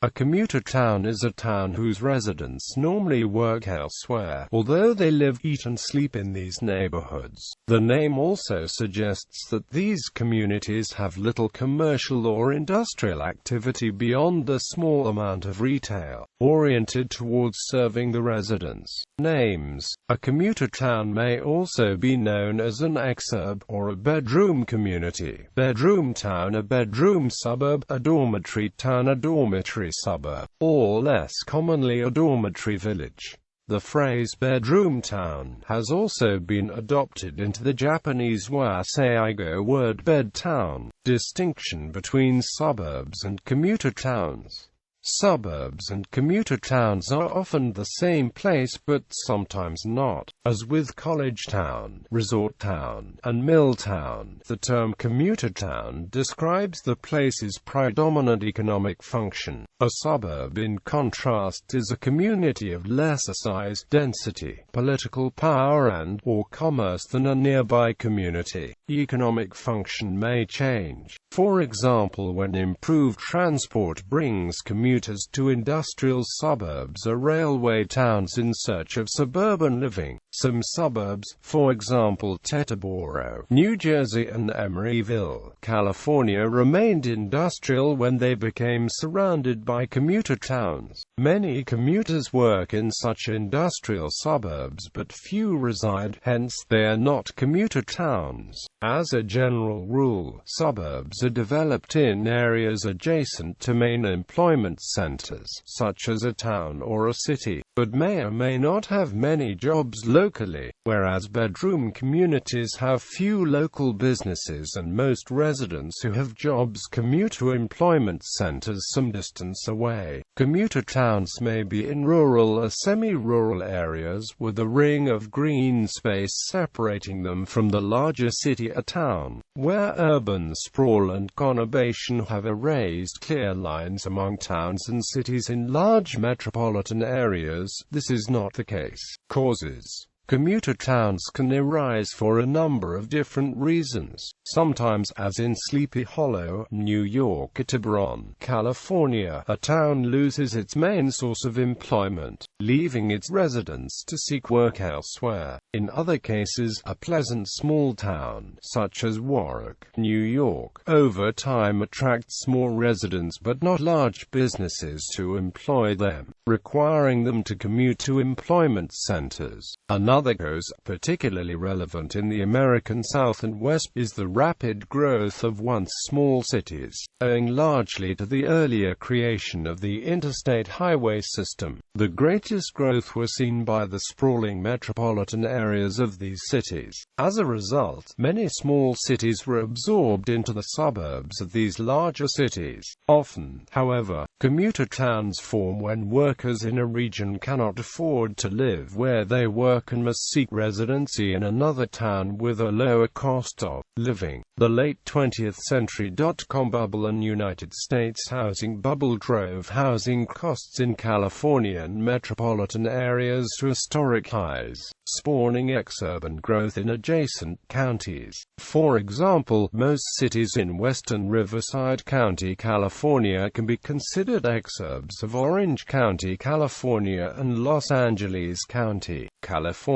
A commuter town is a town whose residents normally work elsewhere, although they live, eat and sleep in these neighborhoods. The name also suggests that these communities have little commercial or industrial activity beyond a small amount of retail, oriented towards serving the residents. Names. A commuter town may also be known as an exurb, or a bedroom community. Bedroom town, a bedroom suburb, a dormitory town, a dormitory suburb, or less commonly a dormitory village. The phrase bedroom town has also been adopted into the Japanese waseigo word bed town. Distinction between suburbs and commuter towns. Suburbs and commuter towns are often the same place but sometimes not. As with college town, resort town, and mill town, the term commuter town describes the place's predominant economic function. A suburb, in contrast, is a community of lesser size, density, political power and/or commerce than a nearby community. Economic function may change. For example, when improved transport brings commuters to industrial suburbs or railway towns in search of suburban living. Some suburbs, for example Teterboro, New Jersey and Emeryville, California, remained industrial when they became surrounded by commuter towns. Many commuters work in such industrial suburbs but few reside, hence they are not commuter towns. As a general rule, suburbs are developed in areas adjacent to main employment centers, such as a town or a city, but may or may not have many jobs locally, whereas bedroom communities have few local businesses and most residents who have jobs commute to employment centers some distance away. Commuter towns may be in rural or semi-rural areas, with a ring of green space separating them from the larger city or town, where urban sprawl and conurbation have erased clear lines among towns and cities. In large metropolitan areas, this is not the case. Causes. Commuter towns can arise for a number of different reasons. Sometimes, as in Sleepy Hollow, New York, or Tiburon, California, a town loses its main source of employment, leaving its residents to seek work elsewhere. In other cases, a pleasant small town, such as Warwick, New York, over time attracts more residents but not large businesses to employ them, requiring them to commute to employment centers. Another cause, particularly relevant in the American South and West, is the rapid growth of once small cities, owing largely to the earlier creation of the interstate highway system. The greatest growth was seen by the sprawling metropolitan areas of these cities. As a result, many small cities were absorbed into the suburbs of these larger cities. Often, however, commuter towns form when workers in a region cannot afford to live where they work and must seek residency in another town with a lower cost of living. The late 20th century dot-com bubble and United States housing bubble drove housing costs in California and metropolitan areas to historic highs, spawning exurban growth in adjacent counties. For example, most cities in western Riverside County, California can be considered exurbs of Orange County, California and Los Angeles County, California.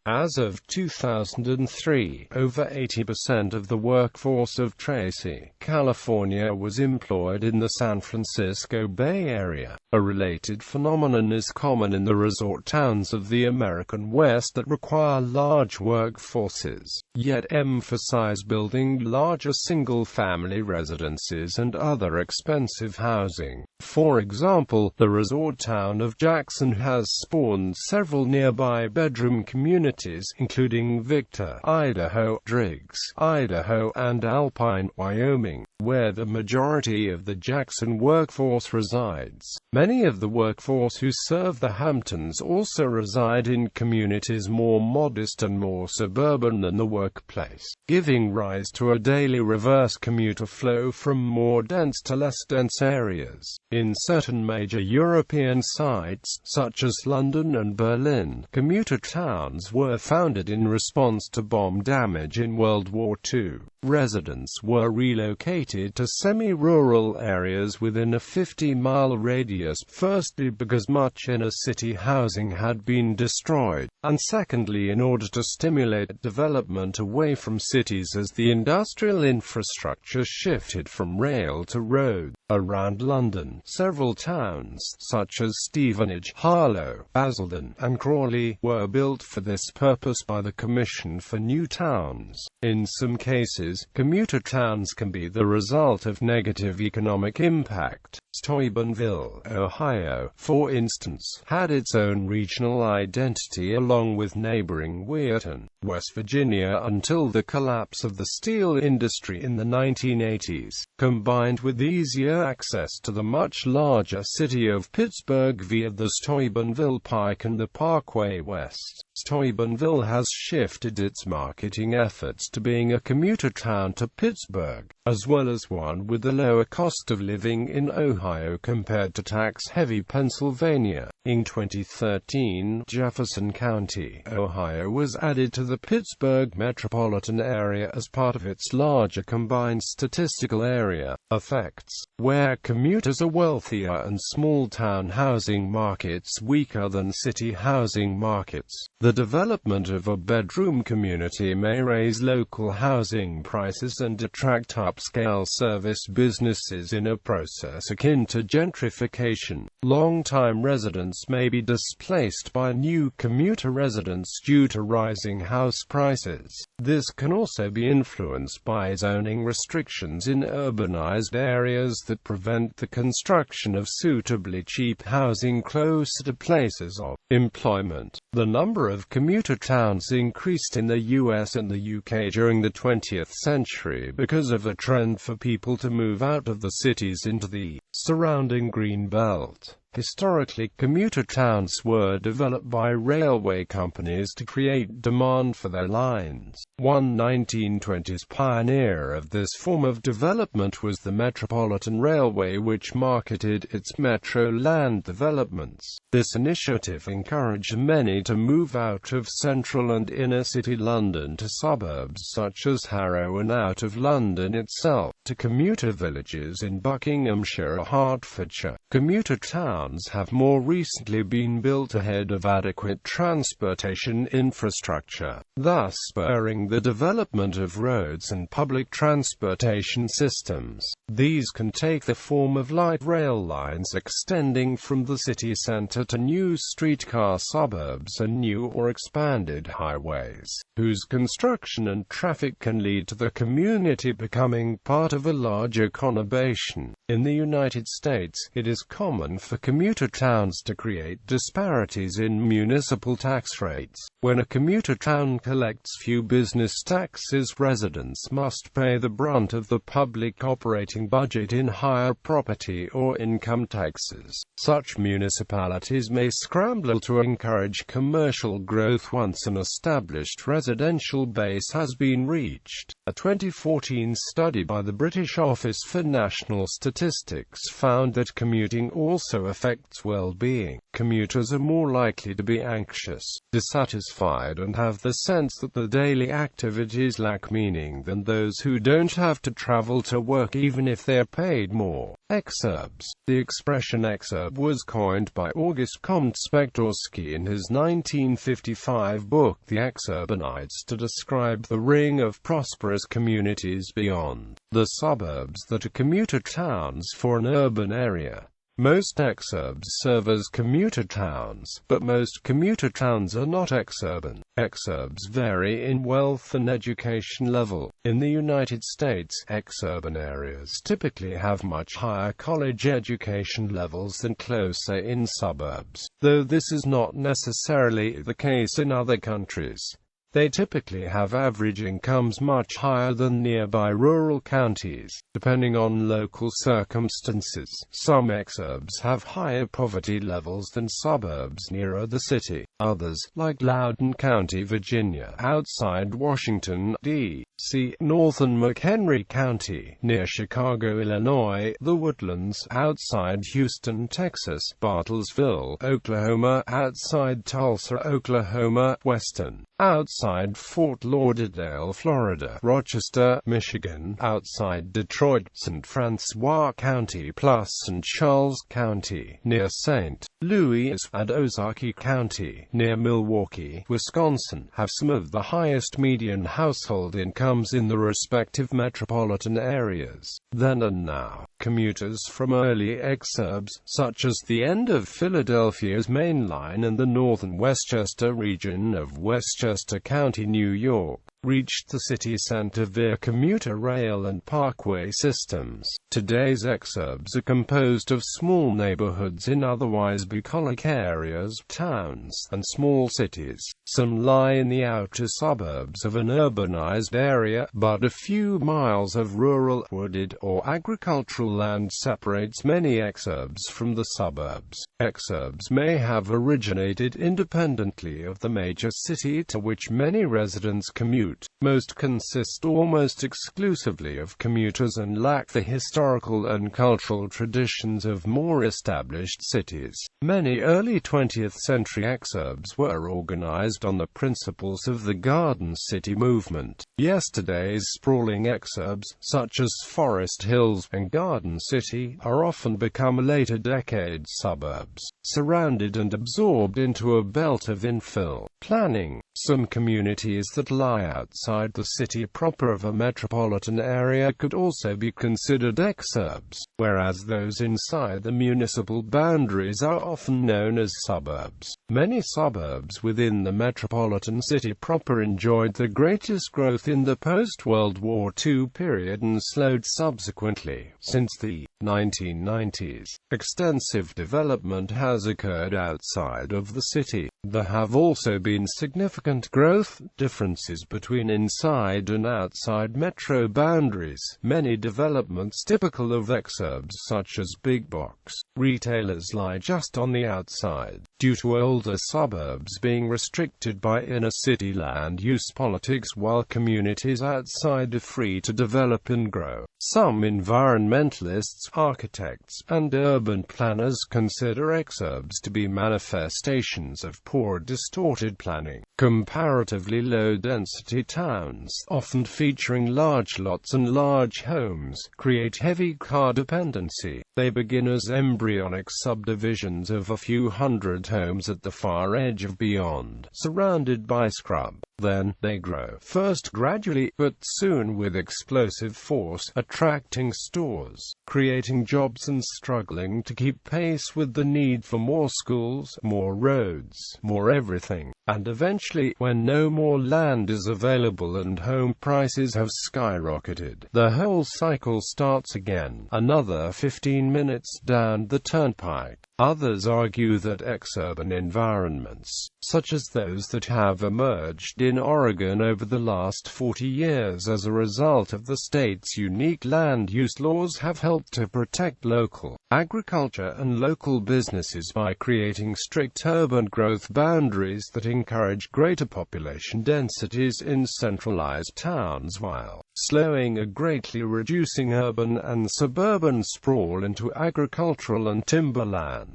As of 2003, over 80% of the workforce of Tracy, California was employed in the San Francisco Bay Area. A related phenomenon is common in the resort towns of the American West that require large workforces, yet emphasize building larger single-family residences and other expensive housing. For example, the resort town of Jackson has spawned several nearby bedroom communities, including Victor, Idaho, Driggs, Idaho, and Alpine, Wyoming, where the majority of the Jackson workforce resides. Many of the workforce who serve the Hamptons also reside in communities more modest and more suburban than the workplace, giving rise to a daily reverse commuter flow from more dense to less dense areas. In certain major European sites, such as London and Berlin, commuter towns were founded in response to bomb damage in World War II. residents were relocated to semi-rural areas within a 50-mile radius, firstly because much inner-city housing had been destroyed, and secondly in order to stimulate development away from cities as the industrial infrastructure shifted from rail to road. Around London, several towns, such as Stevenage, Harlow, Basildon, and Crawley, were built for this purpose by the Commission for New Towns. In some cases, commuter towns can be the result of negative economic impact. Steubenville, Ohio, for instance, had its own regional identity along with neighboring Weirton, West Virginia until the collapse of the steel industry in the 1980s, combined with easier access to the much larger city of Pittsburgh via the Steubenville Pike and the Parkway West. Steubenville has shifted its marketing efforts to being a commuter town to Pittsburgh, as well as one with a lower cost of living in Ohio compared to tax-heavy Pennsylvania. In 2013, Jefferson County, Ohio was added to the Pittsburgh metropolitan area as part of its larger combined statistical area. Effects: where commuters are wealthier and small-town housing markets weaker than city housing markets, the development of a bedroom community may raise local housing prices and attract upscale service businesses in a process akin to gentrification. Long-time residents may be displaced by new commuter residents due to rising house prices. This can also be influenced by zoning restrictions in urbanized areas that prevent the construction of suitably cheap housing close to places of employment. The number of commuter towns increased in the US and the UK during the 20th century because of a trend for people to move out of the cities into the surrounding green belt. Historically, commuter towns were developed by railway companies to create demand for their lines. One 1920s pioneer of this form of development was the Metropolitan Railway, which marketed its Metro land developments. This initiative encouraged many to move out of central and inner-city London to suburbs such as Harrow and out of London itself, to commuter villages in Buckinghamshire or Hertfordshire. Commuter towns have more recently been built ahead of adequate transportation infrastructure, thus spurring the development of roads and public transportation systems. These can take the form of light rail lines extending from the city centre to new streetcar suburbs and new or expanded highways, whose construction and traffic can lead to the community becoming part of a larger conurbation. In the United States, it is common for commuter towns to create disparities in municipal tax rates. When a commuter town collects few business taxes, residents must pay the brunt of the public operating budget in higher property or income taxes. Such municipalities may scramble to encourage commercial growth once an established residential base has been reached. A 2014 study by the British Office for National Statistics found that commuting also affects well-being. Commuters are more likely to be anxious, dissatisfied, and have the sense that the daily activities lack meaning than those who don't have to travel to work even if they're paid more. Exurbs. The expression exurb was coined by August Comte Spektorsky in his 1955 book The Exurbanites to describe the ring of prosperous communities beyond the suburbs that are commuter towns for an urban area. Most exurbs serve as commuter towns, but most commuter towns are not exurban. Exurbs vary in wealth and education level. In the United States, exurban areas typically have much higher college education levels than closer-in suburbs, though this is not necessarily the case in other countries. They typically have average incomes much higher than nearby rural counties, depending on local circumstances. Some exurbs have higher poverty levels than suburbs nearer the city. Others, like Loudoun County, Virginia, outside Washington, D.C., northern McHenry County, near Chicago, Illinois, the Woodlands, outside Houston, Texas, Bartlesville, Oklahoma, outside Tulsa, Oklahoma, Weston, outside Fort Lauderdale, Florida, Rochester, Michigan, outside Detroit, St. Francois County, plus St. Charles County, near St. Louis, and Ozaukee County, near Milwaukee, Wisconsin, have some of the highest median household incomes in the respective metropolitan areas. Then and now, commuters from early exurbs, such as the end of Philadelphia's Main Line and the northern Westchester region of Westchester County, New York, reached the city center via commuter rail and parkway systems. Today's exurbs are composed of small neighborhoods in otherwise bucolic areas, towns, and small cities. Some lie in the outer suburbs of an urbanized area, but a few miles of rural, wooded, or agricultural land separates many exurbs from the suburbs. Exurbs may have originated independently of the major city to which many residents commute. Most consist almost exclusively of commuters and lack the historical and cultural traditions of more established cities. Many early 20th century exurbs were organized on the principles of the Garden City movement. Yesterday's sprawling exurbs, such as Forest Hills and Garden City, are often become later decade suburbs, surrounded and absorbed into a belt of infill planning. Some communities that lie outside the city proper of a metropolitan area could also be considered exurbs, whereas those inside the municipal boundaries are often known as suburbs. Many suburbs within the metropolitan city proper enjoyed the greatest growth in the post-World War II period and slowed subsequently. Since the 1990s, extensive development has occurred outside of the city. There have also been significant growth differences between inside and outside metro boundaries. Many developments typical of exurbs, such as big box retailers, lie just on the outside, due to older suburbs being restricted by inner-city land use politics, while communities outside are free to develop and grow. Some environmentalists, architects, and urban planners consider exurbs to be manifestations of poor, distorted planning. Comparatively low-density towns, often featuring large lots and large homes, create heavy car dependency. They begin as embryonic subdivisions of a few hundred homes at the far edge of beyond, surrounded by scrub. Then, they grow, first gradually, but soon with explosive force, attracting stores, creating jobs and struggling to keep pace with the need for more schools, more roads, more everything. And eventually, when no more land is available and home prices have skyrocketed, the whole cycle starts again, another 15 minutes down the turnpike. Others argue that exurban environments, such as those that have emerged in Oregon over the last 40 years as a result of the state's unique land use laws, have helped to protect local agriculture and local businesses by creating strict urban growth boundaries that encourage greater population densities in centralized towns while slowing or greatly reducing urban and suburban sprawl into agricultural and timberland.